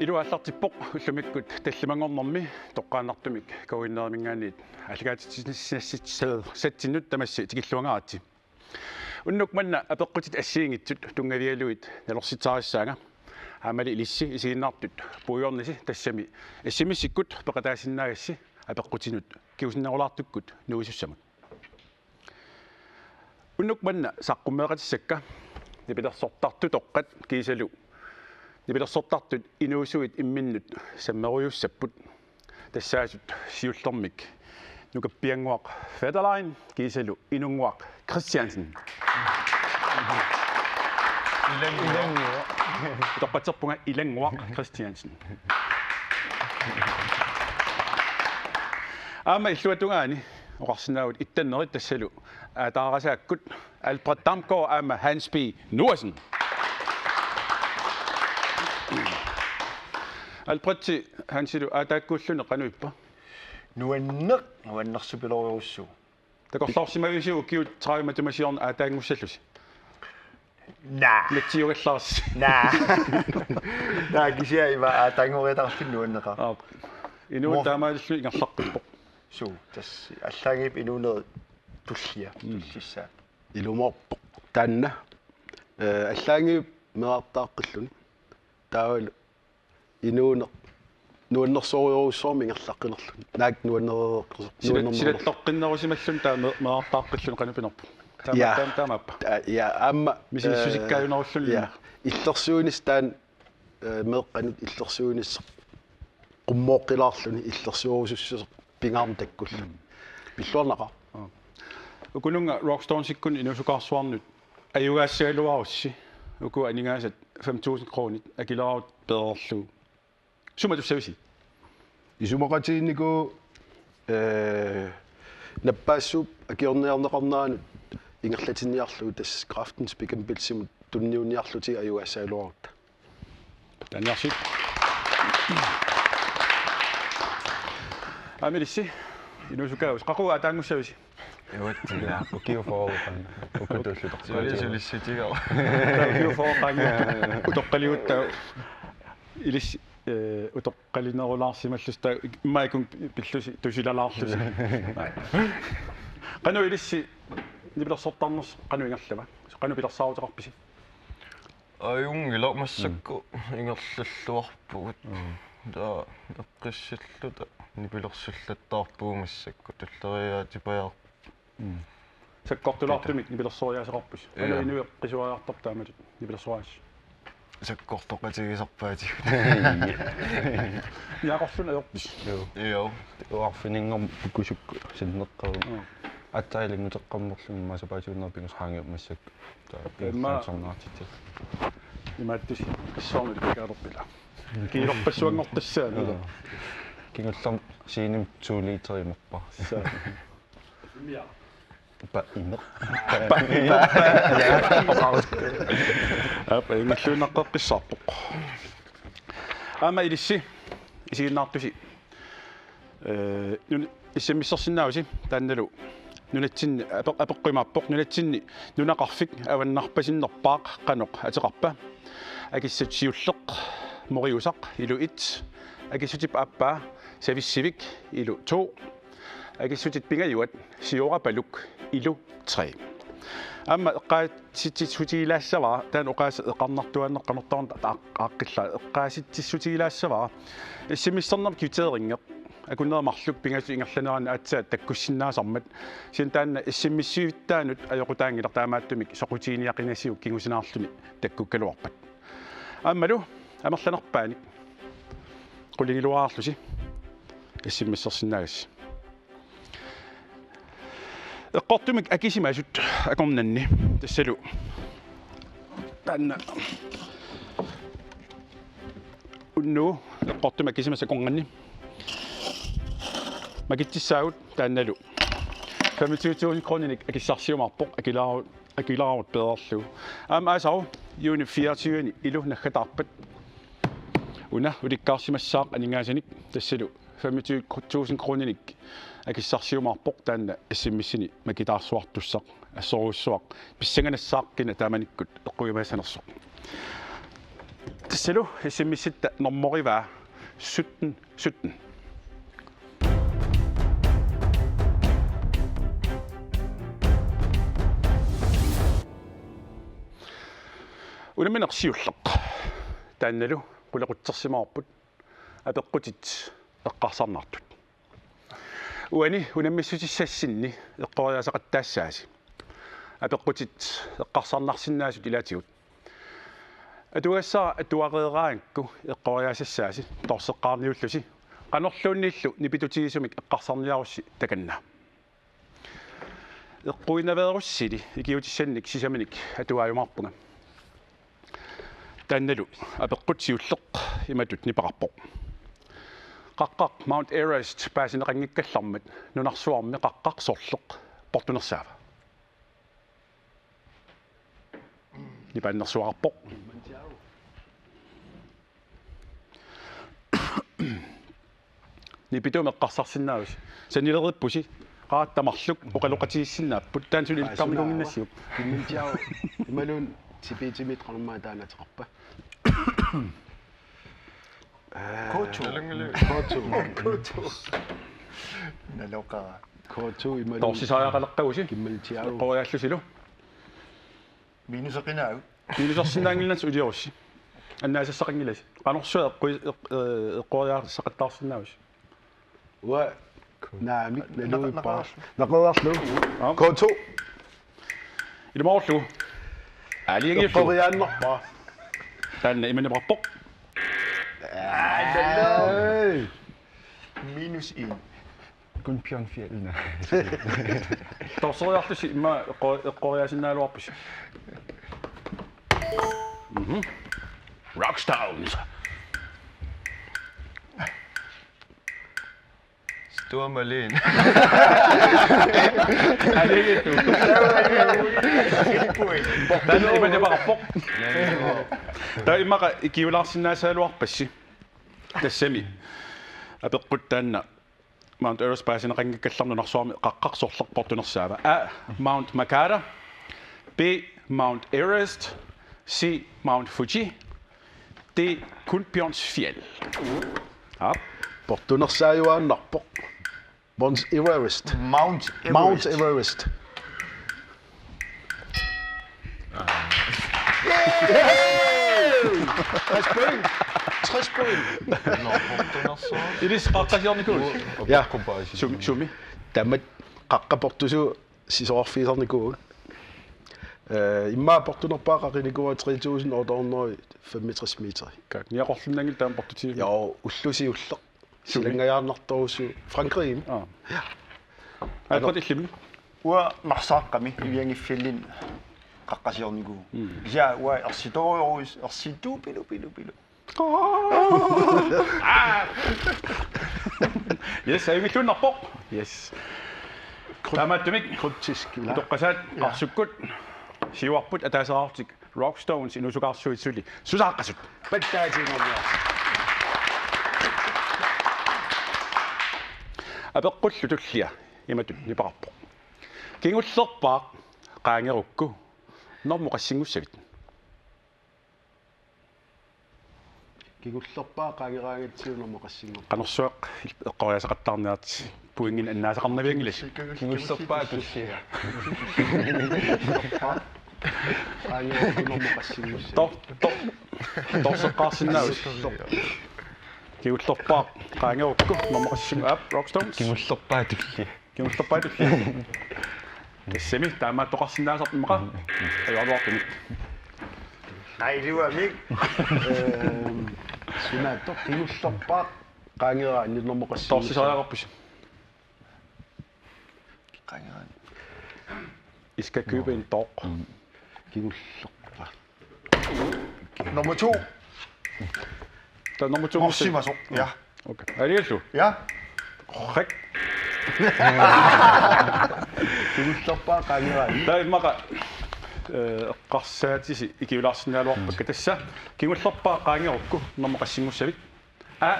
Iluallartippoq ullumikkut tallimangornermi toqqaannartumik koinneermingaaniit аллигаатитсиннасситсаатсиннут тамасси тикиллуангаати уннук манна апеққутит ассиингитсут тунгавиалуит налорситаариссаага аамали илисси исигиннаартут пуйорниси тассами ассимиссиккут пеқатаасиннаагасси апеққутинут киусиннерулаартуккут нуисуссамут уннук манна саққуммеқатиссакка нипилерсортарту тоққат кисалу нипилерсортартут инуусуит имминнут саммеруйуссаппут тассаасут сиуллэрмик нукаппиангуақ Federline кисалу инунгуақ Christiansen илангуа тоққатерпунга илангуақ Christiansen аама иллуатунгаани оқарсинаавут иттаннерит тассалу таарасааккут Albert Damgaard аама Hans B. Noersen Albretti Hansilu атааккууллуне qanуиппа нуаннерсупилориуссу такорлаарсимависуу киут трауматумасиорн атаангуссаллуси латиориллаарс кисиаива атаангориатарфин нуаннеqa инуу таамааллу ингерларпиппо суу тас аллагип инуунер туллия туллисsaa илуморпо таанна аллагип меартааққиллун таавал инуунер нуаннерсоориуссуарми ингерлаққинерлун наак нуаннереэққисо силаттоққиннерусималлун таа меартааққиллун qanupinерпу таамаппа я аама мисиссусиккааюнеруллун иллерсуунис таан меэққанут иллерсуунис qummoqqilаарluni иллерсуурусуссер пингаарм таккулла пиллуарнаqa укунунга Rockstone-сиккун инусукаарсуарнут аюгаассагалуарусси уку анингаасат 5000 кроонит акилараут пеерлу суматуссависи исумақатииннику наппаассууп акиорниарнеқарнаанут ингерлатинниарлу тас крафтенс пикэмпилсимут тунниуниарлути аюгаассагалуарут таниарсит амилисси инусукаус қақуа атаангуссависи Иуаттига укиуфоорпан укутуллутарсуа солисситига укиуфоорпан утоққалиутта илис утоққалинерулаарсималлуста иммаикун пиллуси тусилалаарлуси қану илисси нибилерсортарнерс қану ингерлава қану пилерсаарутеқарписи аюнгила массакку ингерллуарпугут да эққиссиллута нибилерсуллаттаарпуумассакку туллериаатипаяар саккортулаартумик нибилерсориаасеқарпус ана инуэ қисуариартар таамалут нибилерсориас саккортоқатигисарпаати яақорсуна аёрпис ио уарфинингом пукусукку синнеққару аттаилингутеққаммерлун масапаатиуннерпингус хаангиу массак таа пингсарнаартитта имааттуси иссорнут пикаалерпила киилорпассуангортассаа кингуллам сииним 2 литеримерпа миа ба инер апа ингиллуунаққеққиссаарпоқ аама илисси исигиннаартуси нун иссаммиссерсиннауси таанналу нунатсинни апеққимааппоқ нунатсинни нунақарфик аваннарпасиннерпаақ қаноқ атеқарпа акиссат сиуллеқ мориусақ илуит акиссутип аппаа сависсивик илу 2 акиссутит пингаюат сиора палук илу 3 амма эққаатситсутигилаассаваа таан оқаас эқарнартуаннеққанертарн ааққилла эққааситсутигилаассаваа иссимиссернер кютерингеқ акуннерамарлук пингасу ингерланеран аатсаат таккуссиннаасармат син таанна иссиммиссуивиттаанут аёқутаангилер таамааттумик соқутииниақинасиук кингусинаарлуни таккуккалуарпат аммалу амерланерпааник qulingilуаарлуси иссиммиссерсинаагасси эққортумик акисимаасут акорнанни тассалу таанна унну эққортумик акисимас акорнанни макитсисаагут таанналу 25,000 кроник акиссарсиумарпоқ акилаарут пеерлу аасау юни 24 илу наггатаарпат уна уликкаарсимассаақ анингаасаник тассалу 25,000 кроник акиссарсиумаарпоқ таанна ассиммиссини макитаарсуартуссақ ассоруссуақ писсанганассаақкина тааманиккут эққуйамаасанерсоқ Tasselu issimmissitta normorivaa 17. Unaminersiulleq taannalu qulaqutsersimaarput apeqqutit eqqarsarnartut uani unamissutissassinni eqqoriasaqattaassaasi apeqqutit eqqarsarnarsinnaasut ilaatigut atuassara atuareeraangku eqqoriasassaasi torseqqaarniullusi qanorluunniillu nipitutigisumik eqqarsarniarussi takanna eqquinaveerussili ikiutissannik sisaminik atuaayumarpunga taannalu apeqqutiulleq imatut nipaqarpoq qaqqaq Mount Everest paasineqanngikkallarmat nunarsuarmi qaqqaqsorleq portunersaava nipaannersuaqarpoq nipituum eqqarsarsinnaavus sanilerippusi qaattamarluk oqaloqatigissinnaapпут taansul ilqarnigunnassup Kimmintiao imalun tipitimit qarmaa taanateqarpa. Kotu. Kotu. Naloqara. Kotu imalun torsisaaqaleqqagusi kimmintiao qoriallusilu Miinusaqinaagu. piilusarsinnaangillansu uliorussi annaasassaqangilasi qanorsuа eqqoriaarsaqattaarsinnaavus wa naamik naluippa naqorarlu Kotu ilmaorlu aliingillu qoriaannerpa taanna imaniparpoq -1. kun pionfielna torsoriarlusi imma eqqoriaasinaaluarpus Rockstones Tuomalin. aliingillu taanna imaniparpoq taa immaqa ikiulaarsinnaasaaluarpassi tassami apeqqut taanna Mount Everest paasineqanngikkallarnunarsuarmi qaqqaqsorleq portunersaava a Mount Makata b Mount Everest c Mount Fuji d Kunpionsfjell portunersaayuaannarpoq Mount Everest. Mount Everest. Yay! 60 point. ilis qaqqasiarnikuus Ja, sumi tamat qaqqaportusu sisoorfiisarnikuun. Imma portunerpaaqaqinikuua 3835 meter. kaak niaqorlunnangil taam portutii Ja, ullusiulleq. Silangajaarnartorussu Frankrig. alqatillimi Ua marsaqqami iviangiffillin qaqqasiornigu. Ja ua ersitoriorus ersitu pilu. yes ayungillunarpoq yes taamaattumik Kruttiskila. toqqasaat qarsukkut siuarput ataaseraartik Rockstones inusukaarsuitsuli susaaqqasut Pattaatiingornia. apeqqullu tullia imatut nipaqarpoq kingullerpaaq qaangerukku normmuqassingussavit Kigullerpaa qaangeraangatsiunermo qassingo. qanersuaq eqqoriasaqattaarniart puingin annaasaqarnaviangilas kingullerpaa tullia Qaangerukkunermo qassingussa. torseqqaarsinnaavus kingullerpaaq qaangerukku normmuqassingu app Rockstones kingullerpaa tullia kingullerpaa tullia tassami taamaattoqarsinnaasartimmaqa ajualuartumik Ailuamik. Sunaatto kigullerpaa qaangeraanninermo qassingussa. torsisaaqarpus Qangeraan. iska købe en dog Kigullerpaa. Nummer 2. der er nummer 2 Morsimaso. Ja. okay er det så Ja. korrekt Kigullerpaa qaangeraanni. der er meget qarssaatisi ikiularsinaaluarpakka tassa kingullerpaa qaangerukku normaqassingussavik a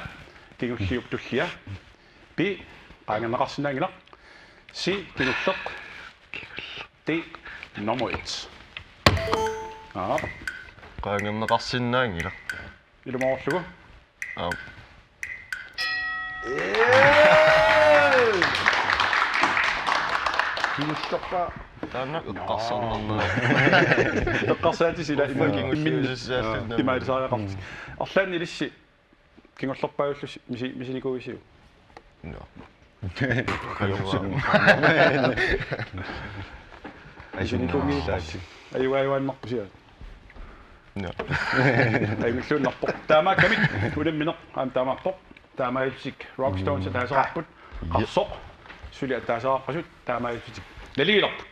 kingulliuptullia b qaangerneqarsinnaangila c kingulleq d nummer 1 Qaangerneqarsinnaangila илумоорлугу кингуллерпаа таана эққарсарнернера эққарсаати сила иммин имаалисаариақарти арлаани илисси кингуллерпаагуллус мисиникуисиу мисиникунгиитаати аюааюаннарпусиа аймиллууннарпоқ таамаа камит улемминеқ аам таамаарпоқ таамаилсик Rockstones таасаарпут қарсоқ сули таасаарпасут таамаилсик налигиларпут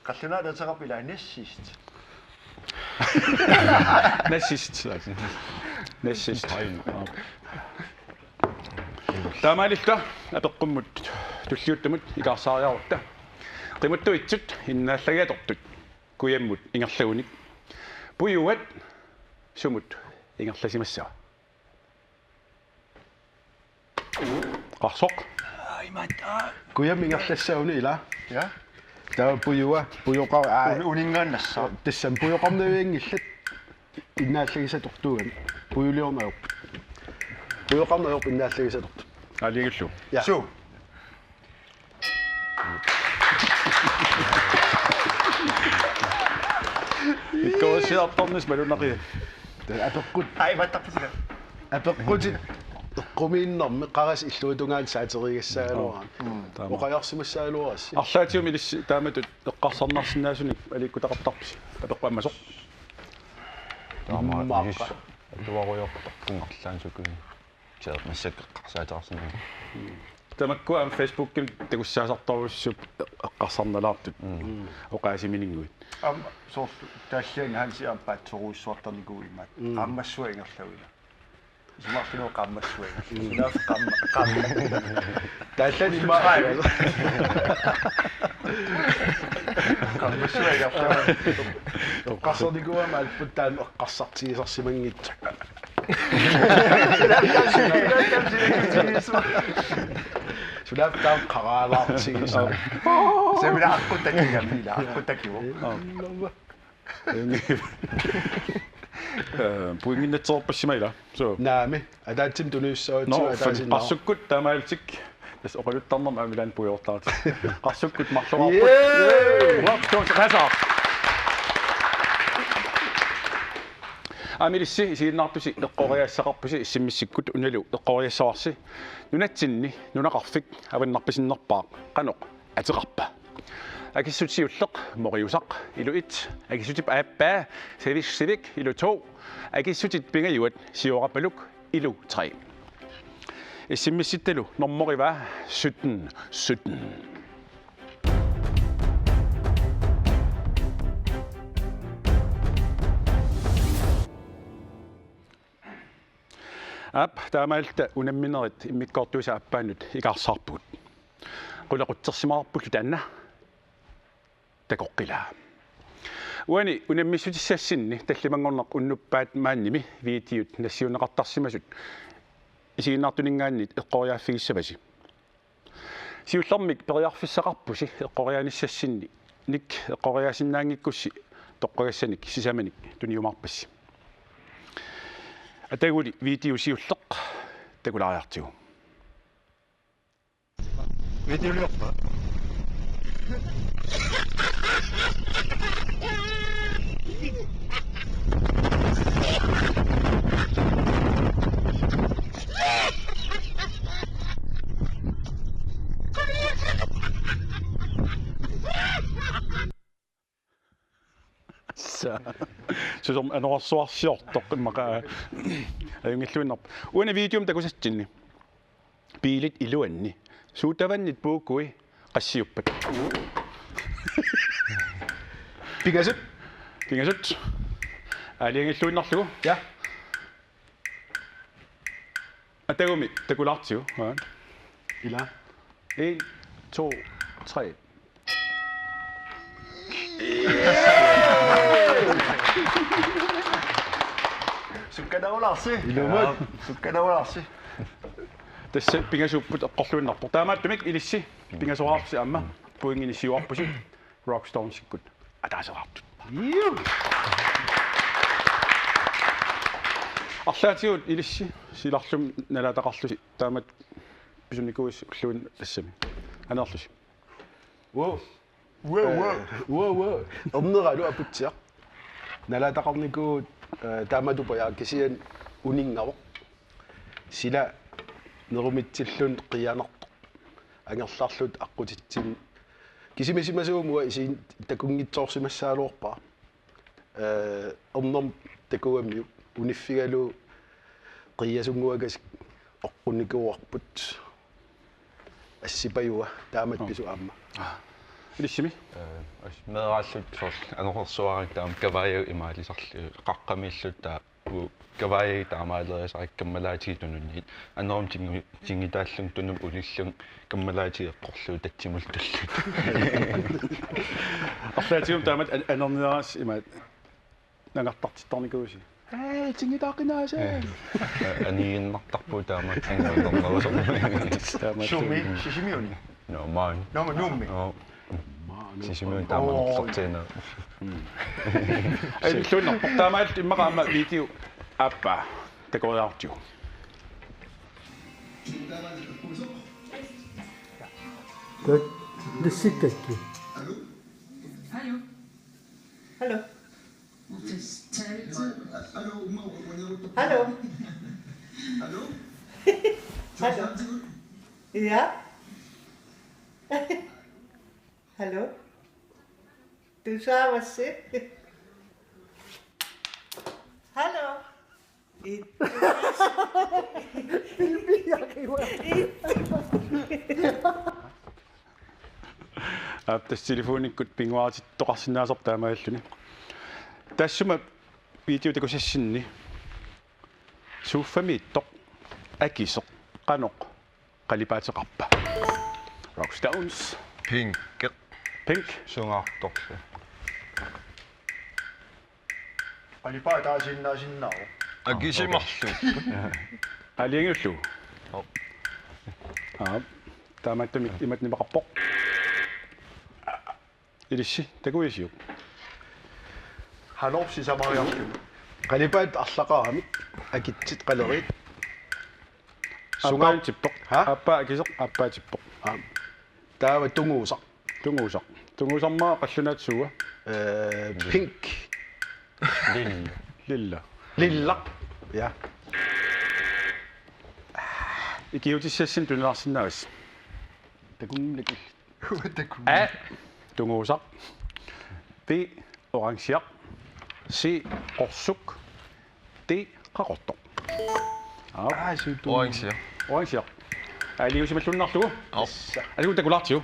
Qallunaat aterapila nassist. Nassist. Таамаалилла апеққуммут туллиуттамут икаарсаариарутта qimuttu itsut innaallagatortut kuyammut ingerlagunik puyuat sumut ingerlasimassаа qarsoq kuyam ingerlassaauni ila Ja. tаа puyoqa Uningaannassa. тассам puyoqarnaviingillat innaalлагисаторtuugan puyuliornaorput puyoqarnaorp innaalлагисаtortut алигиллу So. иккоосиарторнис малуннақи апеққут Ai vattappisika. апеққутит эққумииннэрми қарас иллуутунгаан саатеригассаагалуараа оқаярсимассаагалуарасси арлаатиум илисси тааматут эққарсарнарсинаасуник аликкутақартарпис апеққаммасоқ мааққа туаруйорпартарпунгарлаан сукуни массаккеққарсаатаарсинаа тамаккуам фейсбукким такуссаасарторуссуп эққарсарналаартут оқаасиминингуит Så tassian hansi ampaat soruussuartarnikuimaat qammassuingerlaguina. Ismartinu qammassuinga. Sunaaf qamma. тааллани имаа Qammassuinga. эққарсарникуама алпуттаан эққарсартигисарсимангитсак сунаап таам қараалаартигисаа Semina aquttakigamiila aquttakivu. puinginnatsoorpassimaila so наами адаатсим тунуиссаутсу no адаатсин qassukкут таамаалтик тас оқалуттарнерма амилаан пуйортаати qassukкут марлуарпут Rockstones qasa амилисси исигиннаарпуси эққориаассақарпуси иссиммиссиккут уналу эққориассаварси нунатсинни нунақарфик аваннарписиннерпаа қаноқ атеқарпа акиссутсиуллеқ мориусақ илуит акиссутип ааппаа севик илу 2 акиссутит пингаюат сиорапалук илу 3 иссиммисситталу норморива 17 ап таамаалта унамминерит иммиккортуиса аппаанут икаарсаарпут qulaqutsersimаарpullu taanna takoqqila uani unammissutissaassinni tallimangorneq unnuppaat maannimi viitiut nassiuneqartarsimasut isiginnaartuningaannit eqqoriaaffigissavasi siullermik periarfissaqarpusi eqqoriaanissassinni nik eqqoriaasinnaangikkussi toqqagassanik sisamanik tuniumaarpassi ataguli viitiu siulleq tagulaariartigu Videolioppa. som anorsuarsiortoq immaqa ayungilluinnerp uana videom takusatsinni piilit iluanni suutavannit puukui qassiuppat pingasut aliangilluinnerlugu ja atagumi takulartiu ila 1 2 3 Sukkadaulaarsi. Ilumut. Sukkadaulaarsi. tässä pingasupput eqqorluinnerpor taamaattumik ilissi pingasuarsi amma puinginissiuarpusi Rockstones kut ataaserartut арлаатигут илисси силарлум налаатақарлуси таамат писуникуис уллуин тассами анерлуси Wow. Omneralo aputiaq. Nalataqarnikuut taamatupaya kisian uninngavoq. Sila nerumitillun qiyanartoq. Angerlarlut aqqutitsin. Kisimissimasuumua isiin takungitsoorsimassaaluorpa. Omnorm takuammiu uniffigalu qiyasunguagas oqqunikuarput. Assipajua taamat pisu amma. илиссими Meeraallut for anorsuarik taam kavaaju imaalisarlu qaqqamillут taa kavaaju taamaalerisaarik kammalaatigi tununniit anorm tingitaallung tunum ulillung kammalaatigi eqqorluu tatsimul tullut арлаатигум таамат анернерас имаат нангартартитторникууси тингитаақинааса aniinnartarpuu taamaat anguunernerusormi таамат Shumi, shishimiuni. no maan No, nummi. sisimiun taamanertartiina иллуиннарпо таамаат иммақаама видео аппа такориартиу Godt. Det sitter ikke. Hallo. Hallo. Taletid. Hallo. Hallo. Ja. Hallo. Du svarer mig selv. Hallo. тас телефониккут пингуаатиттоқарсинаасор таамааллуни тассума видео такусассинни сууффамииттоқ акисоқ қаноқ қалипаатеқарпа Rockstones Pink. Pink sungaartorlu Qalipaa taasinnaasinnaau. Agisimarlu. алиангуллу таамааттами иматнимақарпоқ илисси такуисиу Halorsi samariarlu. Qalipaat arlaqaramik akitsit qaleriit. сунгаатиппоқ Ха? аппа акисоқ аппаатиппоқ Taava tunguusaq. тунгусармаа қаллунаатсуа Pink. лилла Lillaq. Ja. икиутиссассин тунеларсинаавас такунникул Taku. а тунгусақ би орангсиақ си qorsuq ти qaqortoq Orange. орангсиақ алиусималлуннарлугу Au. алигу такулаартиу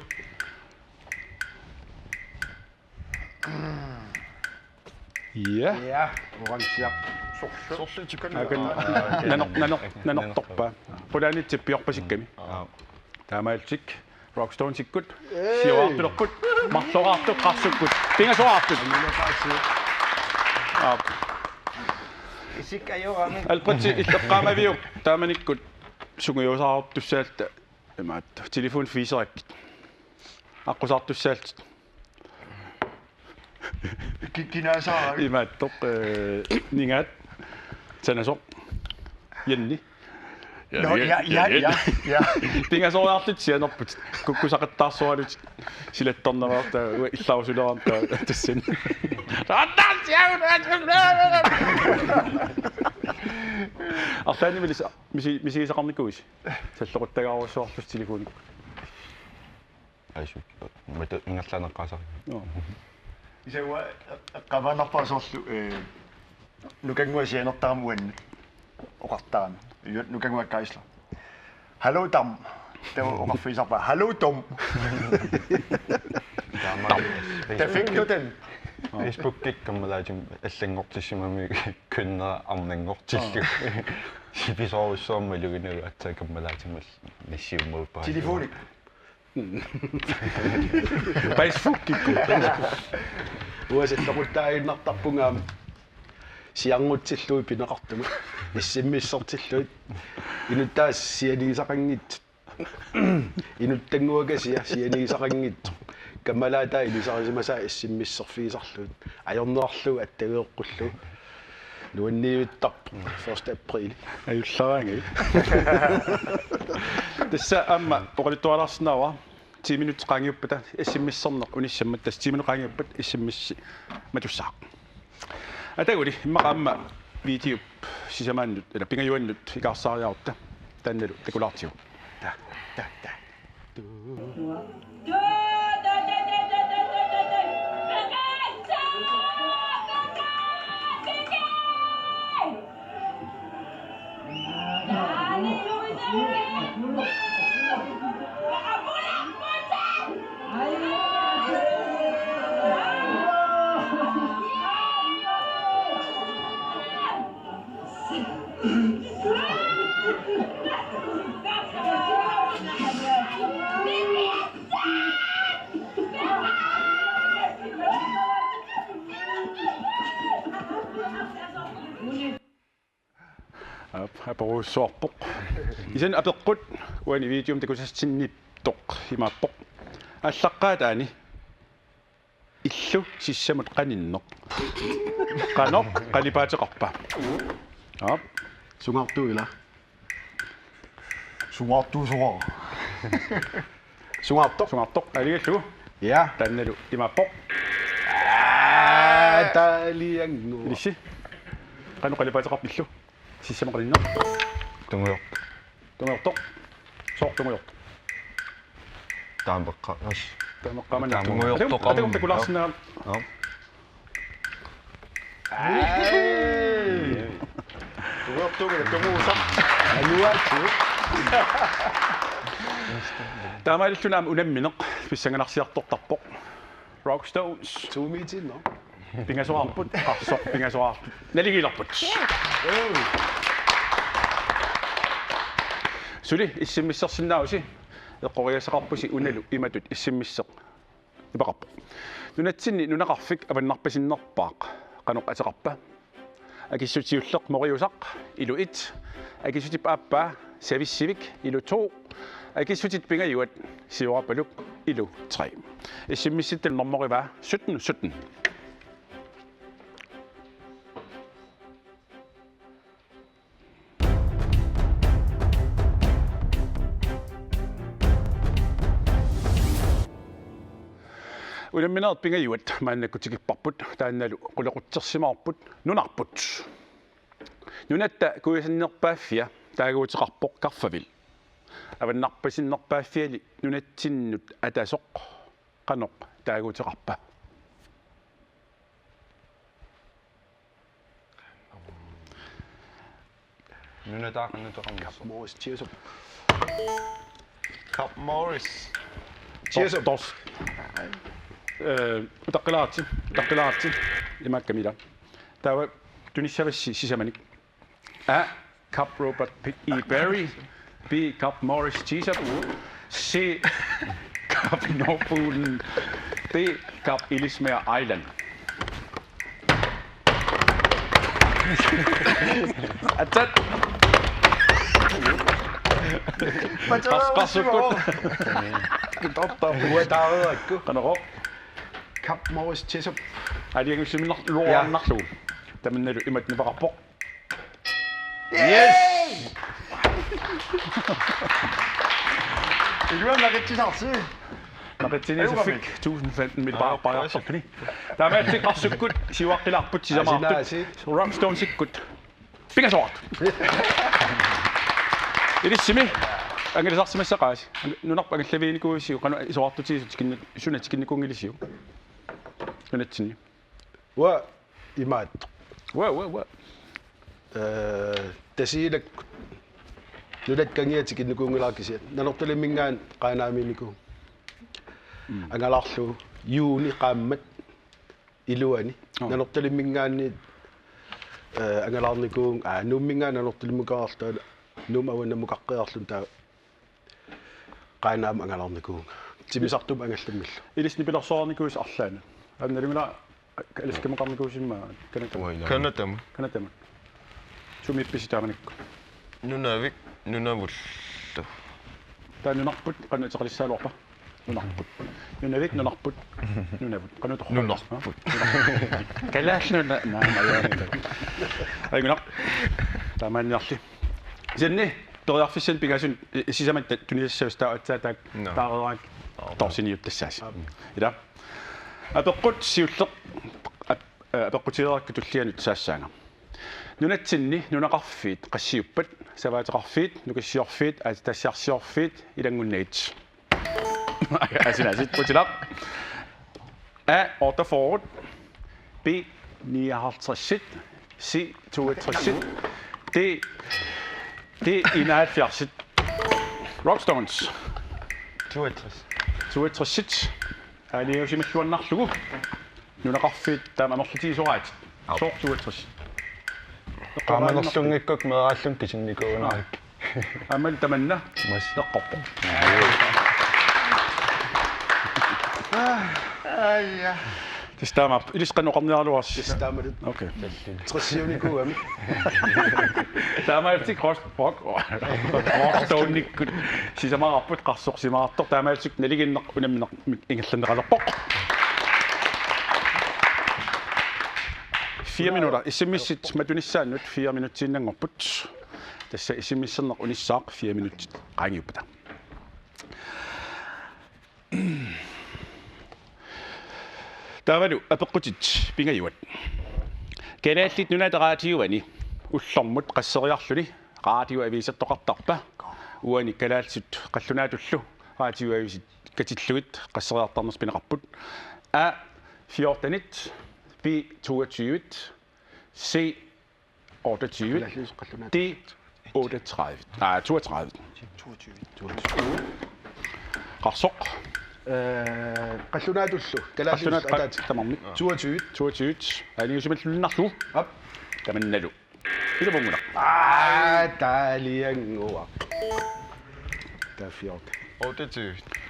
ja Ja. Orange. акен нанорторпа пулаанитсиппиорпасикками таамаалтик Rockstones иккут сиуаартулерпут марлораартут қарсуккут пингасораартут Isikajorami. алпатси иллеққаамавиу тааманиккут сунгуйусаартуссаалта имаат телефон фисераккит аққусаартуссаалт Kinaasaara. имааттоқ нингаат санасоқ янни No, ja. пингасораартут сианерпут куккусақаттаарсуалут силатторнераарта иллаусулераанта тассин арлаани мисигисақарникуис саллоқуттагааруссуарлус телефоник aisuk mata ingallaneqqaasari Isawa qavanarpaasorlu nukanguasianertaramuan oqartaan. Nukanguakkaisla. Hallo Dam. Tawa oqarfiisarpa. Hallo Tom. Der fik du den. Facebook-ik kammalaajum аллангортиссимами куннера арнангортиллу сиписоруссуармалугинагу атсаа каммалаатимал нассиуммауппаа Telefonik. Facebook икку Uasilloquttaainnartarpungaam siarngutsilluи pineqartumu исsimмиссортиллуит инуттаас сианигисақангит инуттангуакасиа сианигисақангит камалаатаа илисарисимасаа иссиммиссерфигисарлуут аёрнеарлу аттагеэккуллу нуанниуттар 1 април аюллараанги тасса амма оқалуттуаларснава 10 минут qaangiuppata иссиммиссернеқ униссаммат тас 10 минут qaangiuppat иссиммисси матуссаақ атагули иммақаамма видео сисамааннут ила пингаюаннут икаарсаариарутта танналу такулаартиу та апорусуарпоқ isen апеққут уани видеом такусассинниппоқ химааппоқ аллаққаатаани иллу сиссамут қаниннеқ қаноқ қалипаатеқарпа сунгартуила Суартуусуара. сунгартоқ алигаллу я танналу имааппоқ таалиангу илисси қано қалипаатеқарпиллу сиссама қаниннеқ Тумуйорт. соортумуйорт таамбеққа ас. тамеққаман Тамуйортоқ атагум такулаарснаа таамааллунаам унамминеқ писсанганарсиартортарпоқ Rockstones туумиитинно пингасоарпут арсоқ пингасоарпут налигиларпут сули иссиммиссерсинааси эққориасақарпуси уналу иматут иссиммиссеқ ипақарпу нунатсинни нунақарфик аваннарпасиннерпаақ қаноқ атеқарпа акиссутиуллеқ мориусақ илу 1 акиссутип ааппаа сависсивик илу 2 акиссутит пингаюат сиорапалук илу 3 иссиммисситтал норморива 17 улэмминерт пингаюат мааннаккутикиппарпут таанналу qulaqutsersimаарput нунарпут нунатта куисаннерпааффиа таагуутеқарпоқ карфавил аваннарпасиннерпааффиали нунатсиннут атасоқ қаноқ таагуутеқарпа Нунатаақаннутеқармас. Morris cheers up Cup Morris. cheers up dos таққилаартин имаккамила тава тунissavassi сисаманик а cup robot e berry b cup morris cheese up c cup northern d cup Ellesmere Island атат qasqarsukut Totta huetaareakku qanero Cup Morris cheers up алиангуссиминнар луарнарлу таминналу имат нипақарпоқ Илуан нагатсисарси. нақатсинисуффик 1015 мил баарпаярсортуни таамаатсиқарсуккут сиуаққилаарпут сисамаартут Rockstones иккут пингасоорт илиссими ангилисарсимассақааси нунарпа ангаллавиникуусиу қану исоартутисут кинна сунатикинникунгилисиу нунатсини wa imaat ва tasiilak nulat kangiatikinnukuungilaakkisiat nanortulimmingaan qaanaaminiku angalarlu yuuni qaammat iluani nanortulimmingaanni angalarnikuung nuummingaan nanortulimukaartaala nuum awannamukaqqearlun taa qaanaam angalarnikuung timisartum angallammill илисни пилерсоорникуус арлаана анналимила алискамақарникуусимма Канатам. канатама сумипписитааманикку Нунавик. Нунавуллу. таанунарпут канатеқалиссаалуарпа нунарпут нунавик нунарпут нунавут канутор Нунарпут. калааллуна наамаяа айгуна тамаанниарли синни ториарфиссин пигасун исисамат тунисассавстаа атсаатаак таарерак торсиниуттассааси ила апеққут сиуллеқ апеққутилеракку туллианут саассаanga нунатсинни нунақарфиит qassiuppat саваатеқарфиит нукассиорфиит тассиарсиорфиит илангуннаит асинасит путилақ order forward b 59 c 62 d 71 Rockstones 62 аниусимиллуаннарлугу нунақарфиит таамамерлутисораат соор 62 qaamanerlungikkuk meeraallun kisinnikууnarik амал таманна mas теққорпо тистаама илисқанеқарниарлуарс Тистаамалут окей триссиуникуами таамаалтик ростонниккут сисамаарпут қарсорсимаартор таамаалтик налигиннеқ унамминеқ ингерланеқалерпоқ 4 minutter исиммиссит матуниссааннут 4 минутсииннангорпут тасса исиммиссернеқ унissаақ 4 минут qaangiuppata тавалу апеққутит пингаюат калааллит нунатераатиуани уллормут qasseriarluni radio avisattoqartarpa uani kalaalsut qallunaatullu radio avisit katillugit qasseriartarners pineqarput a 14 b 22 c 28 d 38 32 qarsoq qallunaatullu qallunaat kalaallut tamarni 22 aniusimallunarlu ap tamannalu ilumunguna taaliangua tafiort 28.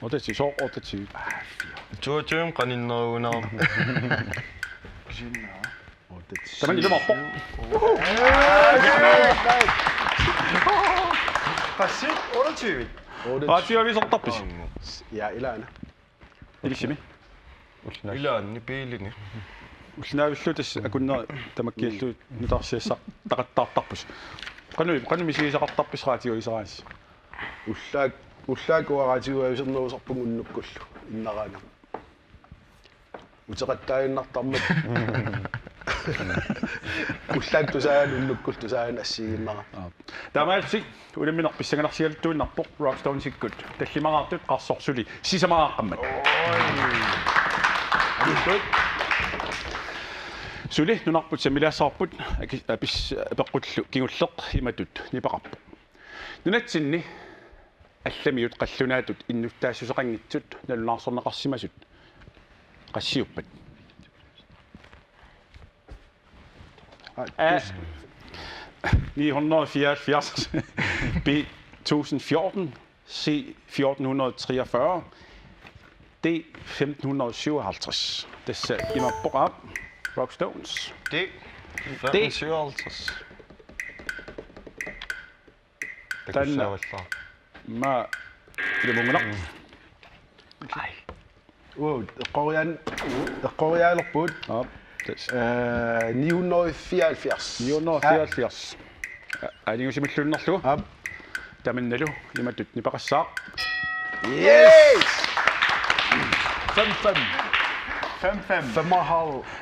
어땠지? 저 어땠지? Tuatum qaninneruunaam. Tämän ilma pop. Passi 28. 아치야 위성 tapisi. ja ilaana 일심이. Ilaanni piilini. 우스나빌루데스 아군나 тамаккиаллу нутарсиассақ тақаттаартарпус. qanu мисигисақартарпис раатио исараанс. уллаакуараатигуависернерусарпугу уннуккуллу иннараана утеқаттаиннартармат уллаактусаан уннуккул тусаан ассигиннара тамаалси улимминер писсаганарсигалуттуиннарпоқ Rockstone сиккут таллимараартут қарсорсули сисамааққаммат. сули нунарпут самилаассаарпут апис апеққуллу кигуллеқ иматут нипақарпу нунатсинни алламиут қаллунаатут иннуттаассусеқангитсут налунаарсорнеқарсимасут qassiuppat 974 B 1014 C 1443 D 1557 disse imappoqaap Rockstones D 1557. takussavallaa ma ilumunguna eqqoriaalerpuut 974 974 алигусимиллуннерлугу таманналу иматут нипақассаа yes 5-5.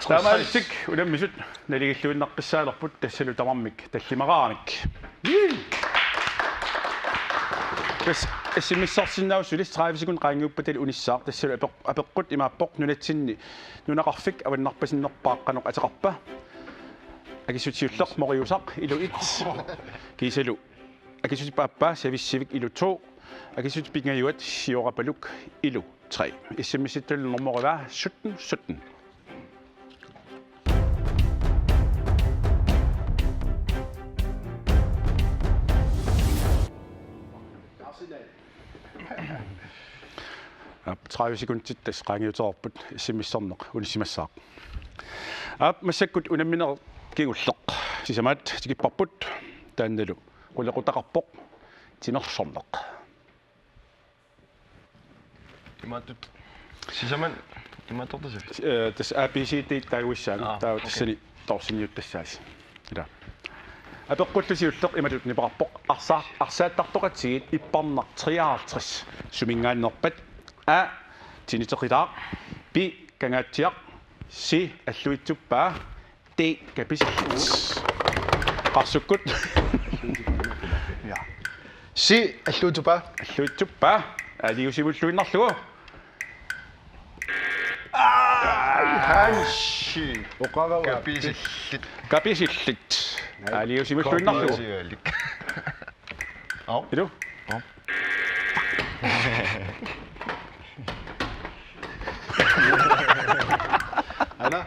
таамаалсик уламмисут налигиллуиннаққиссаалерпут тассалу тамармик таллимарааник тэс эсимиссарсиннаусулис 30 секунд qaangiuppatal unissаар тассалу апеққут имааппоқ нунатсинни нунақарфик аваннарпасиннерпааққанеқ атеқарпа акисутиуллеқ мориусақ илу 1 кисалу акисутипааппаа сависсивик илу 2 акисутипингаюат сиорапалук илу 3 эсимисситтал норморива 17 30 sekundittas qaangiuterput issimissarneq unissimасsaaq massakut unammineq kigulleq sisamaat tikipparput taannalu qullequtaqarpoq timersorneq Imatut. Sisämän imatut se. tässä ABCD tajuissaan tautissani torsinniuttassaaси ила апеққуллусиуллеқ иматут нипарпоқ арсааттартоқатсигит иппарнар 53 сумингааннерпат тинитеқилаа пи кангаатсиақ си аллуитсуппаа ти каписиллит қарсуккут Си аллуутупа аллуитсуппаа алиусимуллуиннарлугу Hanshi. оқарава Kapisillit. каписиллит алиусимуллуиннарлугу Sialik. илу ана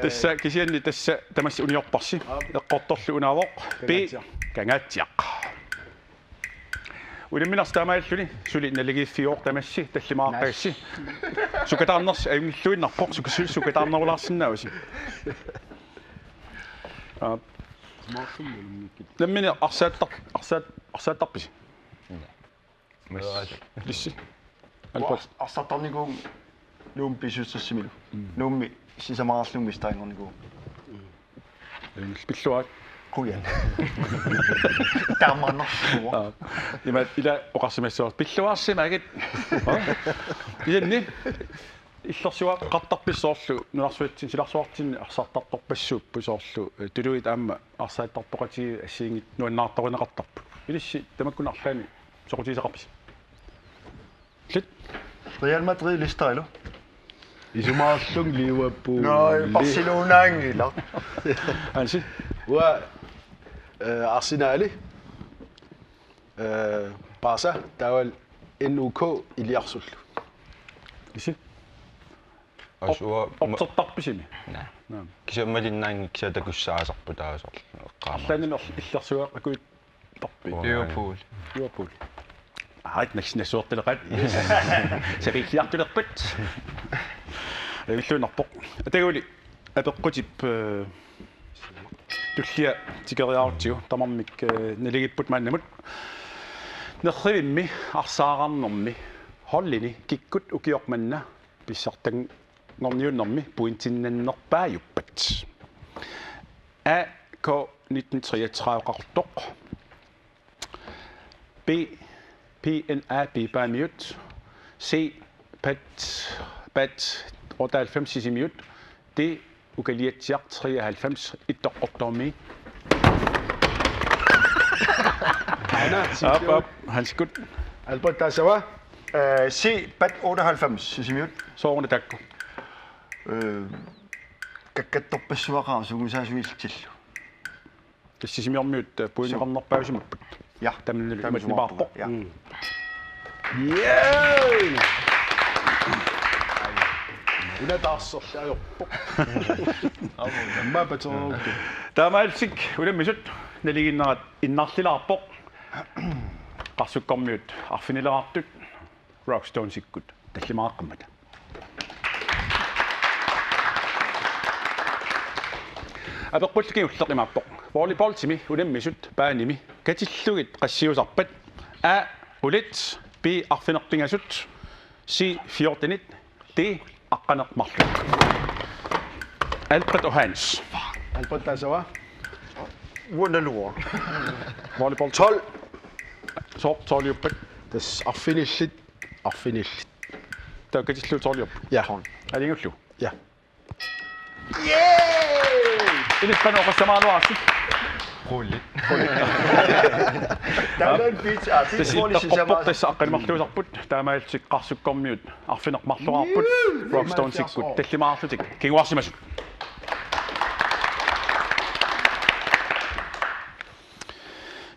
тасса кисианни тасса тамасси униорпарси эққорторлу унаавоқ пи кангаатсиақ улимминарс таамааллуни сули налигииффиоор тамасси таллимааққасси сукатаарнерс аюнгиллуиннарпоқ сукатаарнерулаарсиннаавси наммини арсааттарписи лисси алпас арсартарникуум нуум писуссассимилу нуумми сисамаарлумми стаингорникуу пиллуаат куян таманнэрсуа има ила оқарсимассуар пиллуаарсимагит ианни иллерсуа қартарписсоорлу нуарсуатсин силарсуартин арсаартарторпассууппу соорлу тулуит аама арсааттарпоқати ассиингит нуаннаарторинеқартарпу илисси тамаккунарлаани соқутисеқарпис лит Real Madrid листайлу исумаарлун ливерпул Барселонаангила анси уа арсенали Барса тавал НУК илиарсуллу лиси асуа оптартарписими кисаммалиннаанги кисатакуссаасарпу таасорлу эққаама ланнин иллерсуа акуит тарпи Liverpool. Liverpool Ait naksinasuortileqat сабииллиартулерпат иллуунарпоқ атагули апеққутип туллиа тикериаартиу тамармик налигиппут мааннамут нерривимми арсаарарнэрми холлини киккут укиорманна писсартан норниуннэрми пуинтиннаннерпааюппат ко 1933 qaqortoq B PNA Bamiut C Pat 98 sisimiut D ukaliatsiaq 93 ittoqqortormi ана op hanskut албат таасава C Bat 98 сисимиут soorne takku каккатторпассуақаа сугусаасуилтиллу тассисимиорmiut puineqarnerpausimappat я тамнилу иматнипаарпоq я уна таарсерлаажорпоқ амма батоо таамаалсик улэммисут налигиннерат иннарлилаарпоq qarсуккормиут арфинилераартут Rockstone сиккут таллимааққаммата апеққуллуги уллеқимааппоқ волейбол тими улэммисут пааними катиллугит qassiusarpat улит би арфинерпингасут си 14 ди аққанеқмарлу Albert Ohans албат таасава вуналуа волейбол 12 тоолиуппат тас арфиниллит таа катиллу тоолиуп я алингуллу я илиспано қассамаалуарси Rullit. Данан бич арти таситтаққорпоқ тасса аққалимарлуусарпут таамаалсик қарсуккормиут арфинеқмарлуарпут Rockstone сиккут таллимаарлутик кигуарсимасут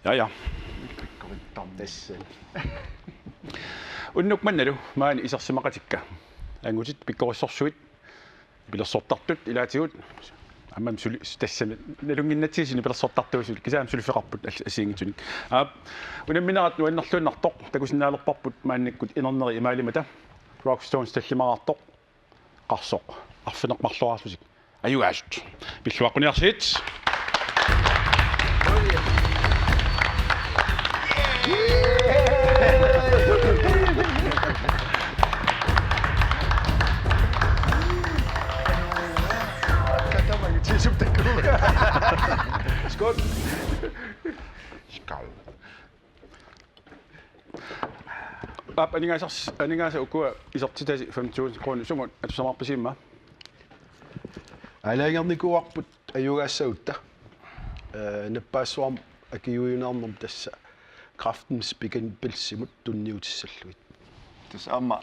я тасса уннукманналу маани исерсимақатикка ангутит пиккориссорсуит пилерсортартут илаатигут аммам сули тассами налунгиннатсисини пилерсортартуусул кисаам сулифеқарпут асиингитуник унамминерат нуаннерлууннартоқ такусиннаалерпарпут маанниккут инернери имаалимата Rockstones таллимараартоқ қарсоқ арфинеқмарлуаарлусик аюгаасут пиллуаққуниарсит Yeah! ап анигааса укуа исертитаси 25 kroner сумут атусамарписимма алаагерникуарпут аюгаассагутта наппаассуарм акиуйунаарнерм тасса крафтенс биген пилсимут тунниутиссаллуит тас амма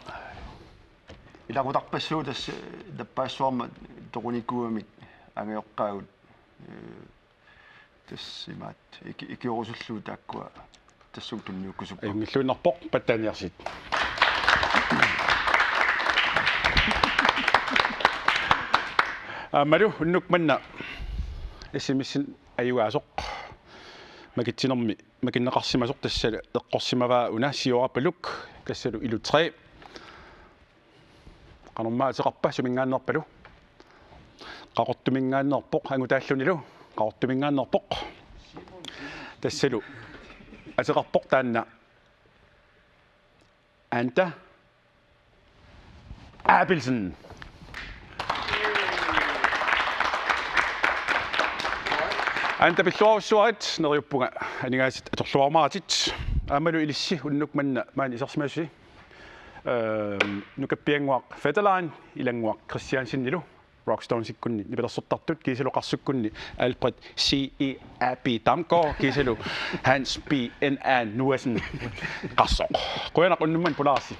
илакутарпассуу тасса наппаассуарма тоқуникуамит ангеоққаагут тас имаат икиорусуллуу тааккуа тассуг тунниуккусуппа аюнгиллуиннарпоқ паттааниарсит аммалу уннукманна эсимиссин аюгаасоқ макитсинерми макиннеқарсимасоқ тассала эққорсимаваа уна сиораппалук кассалу илутре qanummaa seqarpa sumingaannerpalu qaqortumingaannerpoq angutaallunilу qaqortumingaannerpoq tassalu aseqarpoq taanna anta Abelsen anta pilluarussuarit neriuppunga aningaasit atorluarmaratit aamalu ilissi unnukmanna maani isersimaassi nukappianguaq Federline ilanguaq Christiansinnilu Rockstone sikkunni nipelersortartut kiisaluqarsukkunni Alfred C.E. Abby Damgaard kiisalu Hans B. N. A. Nuasen qarsoq qoyanaq unnumman pulaarsi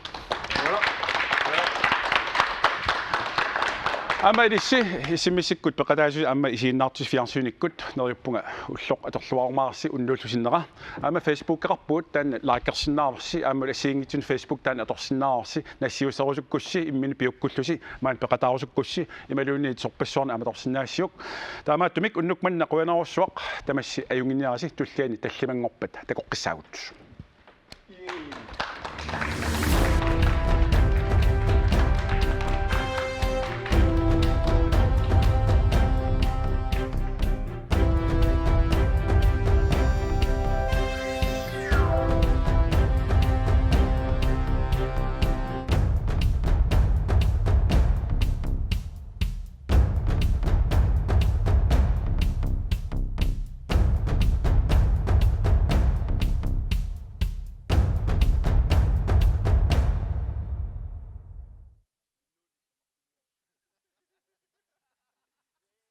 amma ilissi isimmissikkut peqataasu amma isiinnaartus fiarsuunikkut neriuppunga ulloq atorluarmaarsi unnuullusinnera amma Facebook qarpuut taanna likeersinnaarsi amma asiingitsun Facebook taanna atorsinnaarsi nassiusserusukkussi immini piukkullusi maan peqataarusukkussi imaluunniit sorpassuarna amatorsinnaassiuk taamaattumik unnukmanna qoyanarussuaq tamassi ajunginiarasi tulliani tallimangorpat takoqqissaagut